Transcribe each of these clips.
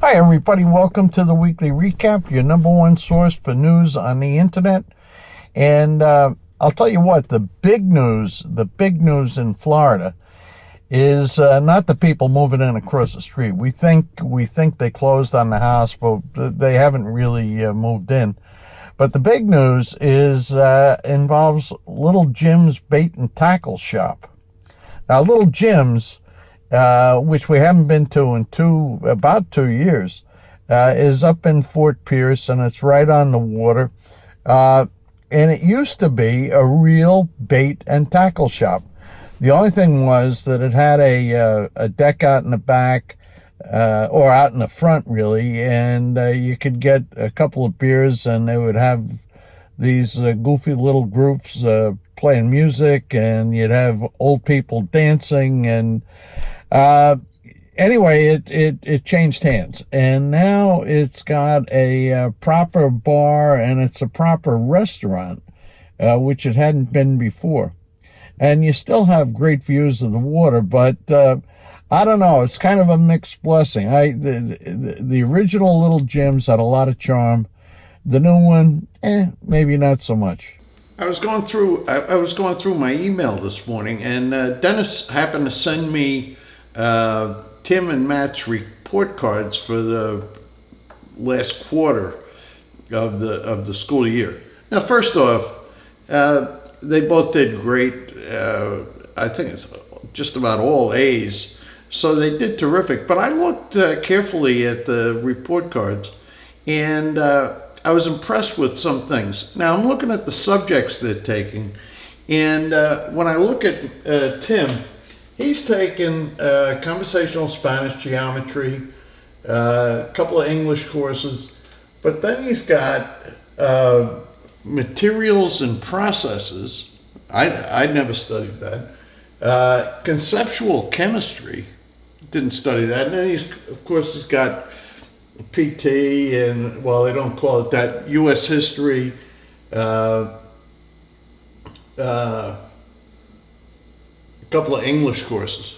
Hi, everybody. Welcome to the weekly recap, your number one source for news on the internet. And I'll tell you what, the big news in Florida is not the people moving in across the street. We think they closed on the house, but they haven't really moved in. But the big news is involves Little Jim's Bait and Tackle Shop. Now, Little Jim's, which we haven't been to in about 2 years, is up in Fort Pierce, and it's right on the water. And it used to be a real bait and tackle shop. The only thing was that it had a deck out in the back, or out in the front, really, and you could get a couple of beers, and they would have these goofy little groups playing music, and you'd have old people dancing, and anyway, it changed hands, and now it's got a proper bar, and it's a proper restaurant, which it hadn't been before. And you still have great views of the water, but I don't know. It's kind of a mixed blessing. The original Little Jim's had a lot of charm. The new one, maybe not so much. I was going through my email this morning, and Dennis happened to send me Tim and Matt's report cards for the last quarter of the school year. Now, first off, they both did great. I think it's just about all A's, so they did terrific. But I looked carefully at the report cards, and I was impressed with some things. Now, I'm looking at the subjects they're taking, and when I look at Tim, he's taken conversational Spanish, geometry, a couple of English courses, but then he's got materials and processes. I'd never studied that. Conceptual chemistry, didn't study that. And then he's got PT and, well, they don't call it that, U.S. history, a couple of English courses.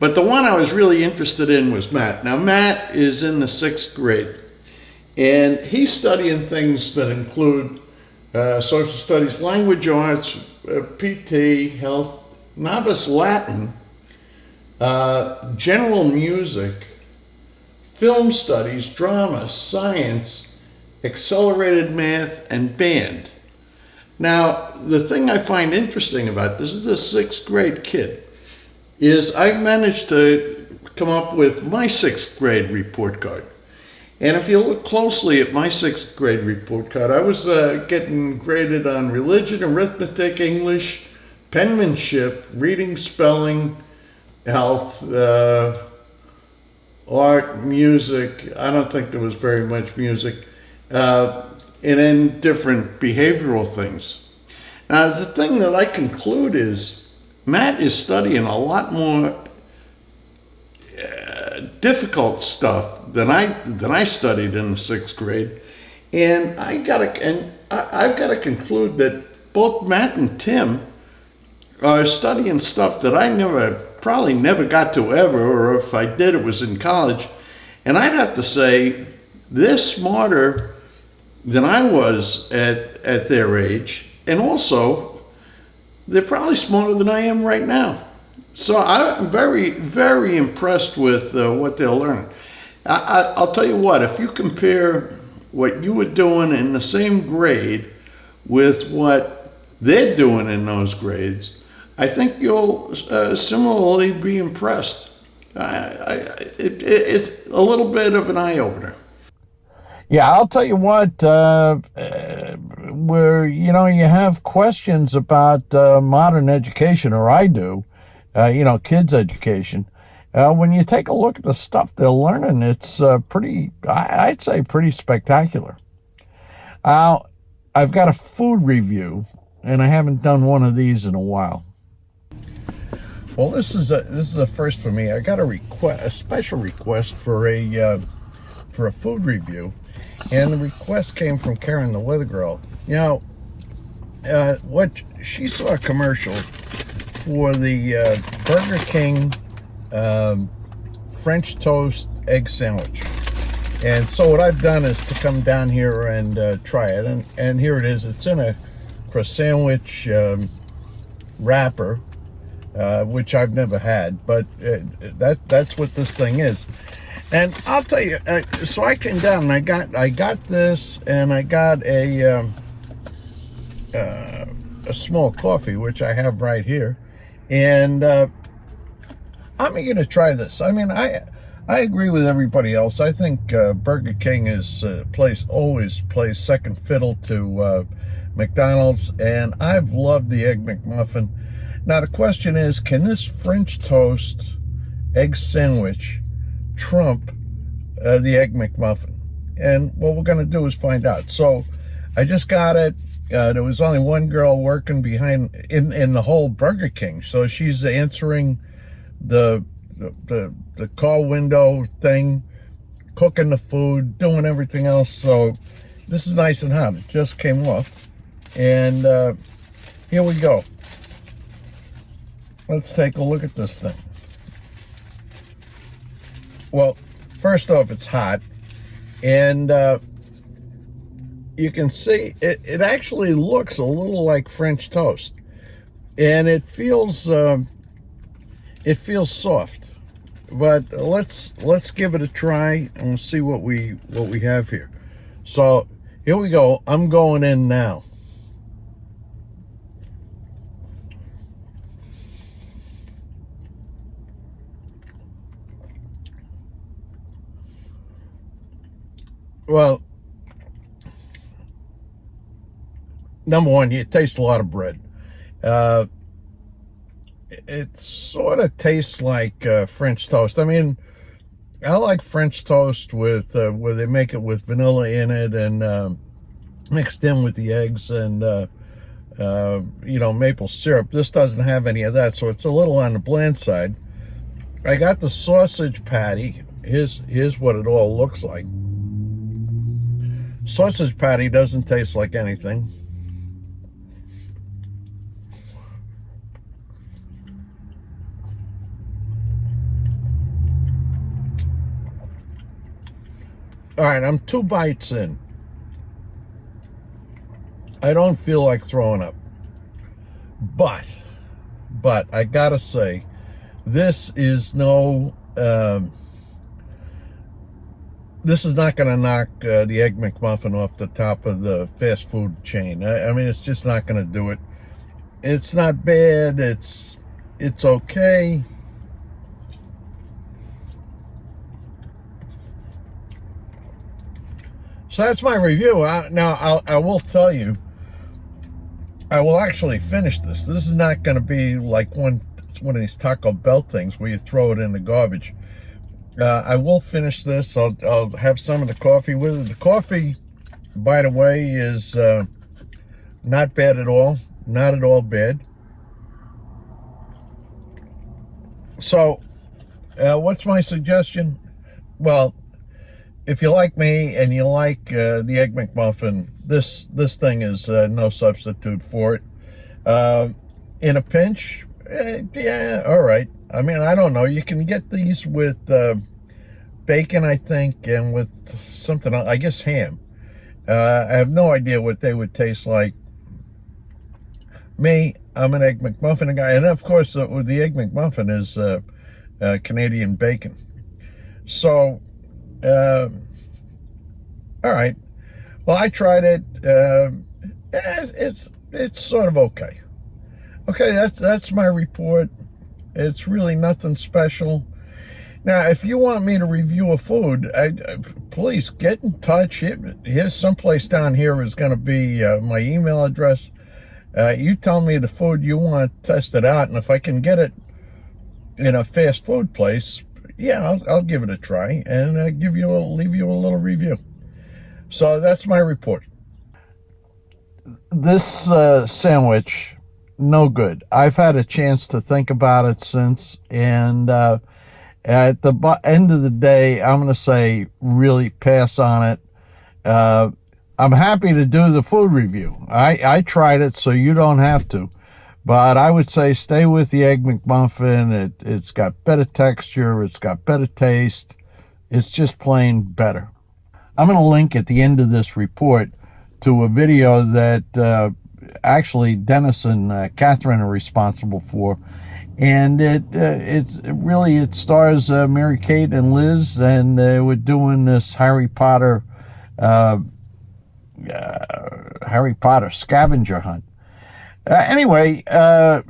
But the one I was really interested in was Matt. Now, Matt is in the 6th grade, and he's studying things that include social studies, language arts, PT, health, novice Latin, general music, film studies, drama, science, accelerated math, and band. Now, the thing I find interesting about this is the 6th grade kid is I managed to come up with my 6th grade report card. And if you look closely at my 6th grade report card, I was getting graded on religion, arithmetic, English, penmanship, reading, spelling, health, art, music. I don't think there was very much music. And then different behavioral things. Now, the thing that I conclude is Matt is studying a lot more difficult stuff than I studied in the 6th grade, and I've got to conclude that both Matt and Tim are studying stuff that I probably never got to ever, or if I did, it was in college. And I'd have to say they're smarter than I was at their age, and also they're probably smarter than I am right now. So I'm very, very impressed with what they're learning. I'll tell you what, if you compare what you were doing in the same grade with what they're doing in those grades, I think you'll similarly be impressed. It's a little bit of an eye-opener. Yeah, I'll tell you what, where, you have questions about modern education, or I do, kids' education. When you take a look at the stuff they're learning, it's I'd say pretty spectacular. I've got a food review, and I haven't done one of these in a while. Well, this is a first for me. I got a special request for a food review, and the request came from Karen, the weather girl. What she saw a commercial for the Burger King French toast egg sandwich, And so what I've done is to come down here and try it. And here it is. It's in a croissant sandwich wrapper, which I've never had, but that's what this thing is. And I'll tell you, so I came down and I got this, and I got a small coffee, which I have right here, and I'm going to try this. I mean, I agree with everybody else. I think Burger King is always plays second fiddle to McDonald's, and I've loved the Egg McMuffin. Now the question is, can this French toast egg sandwich trump the Egg McMuffin? And what we're going to do is find out. So I just got it. There was only one girl working behind in the whole Burger King, so she's answering the call window thing, cooking the food, doing everything else. So this is nice and hot. It just came off, and here we go. Let's take a look at this thing. Well, first off, it's hot, and you can see it actually looks a little like French toast, and it feels soft. But let's give it a try, and we'll see what we have here. So here we go. I'm going in now. Well, number one, you taste a lot of bread. It sort of tastes like French toast. I mean, I like French toast with where they make it with vanilla in it and mixed in with the eggs and maple syrup. This doesn't have any of that, so it's a little on the bland side. I got the sausage patty. Here's what it all looks like. Sausage patty doesn't taste like anything. All right, I'm 2 bites in. I don't feel like throwing up. But I gotta say, this is no... this is not going to knock the Egg McMuffin off the top of the fast food chain. I mean, it's just not going to do it. It's not bad. It's okay. So that's my review. Now, I will tell you, I will actually finish this. This is not going to be like one of these Taco Bell things where you throw it in the garbage. I will finish this. I'll have some of the coffee with it. The coffee, by the way, is not bad at all. Not at all bad. So, what's my suggestion? Well, if you like me and you like the Egg McMuffin, this thing is no substitute for it. In a pinch, yeah, all right. I mean, I don't know. You can get these with bacon, I think, and with something, I guess ham. I have no idea what they would taste like. Me, I'm an Egg McMuffin guy. And, of course, the Egg McMuffin is Canadian bacon. So, all right. Well, I tried it. It's sort of okay. Okay, that's my report. It's really nothing special. Now, if you want me to review a food, please get in touch. Here's someplace down here is going to be my email address. You tell me the food you want tested out, and if I can get it in a fast food place, yeah, I'll give it a try and leave you a little review. So that's my report. This sandwich, no good. I've had a chance to think about it since, and at the end of the day, I'm going to say really pass on it. I'm happy to do the food review. I tried it, so you don't have to. But I would say stay with the Egg McMuffin. It's got better texture. It's got better taste. It's just plain better. I'm going to link at the end of this report to a video that actually Dennis and Catherine are responsible for, and it stars Mary Kate and Liz, and we're doing this Harry Potter scavenger hunt. Anyway,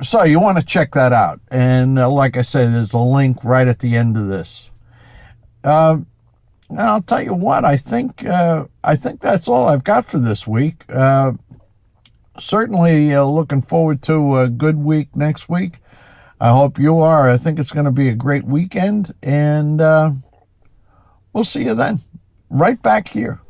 so you want to check that out, and like I said, there's a link right at the end of this. And I'll tell you what, I think that's all I've got for this week. Certainly looking forward to a good week next week. I hope you are. I think it's going to be a great weekend, and we'll see you then. Right back here.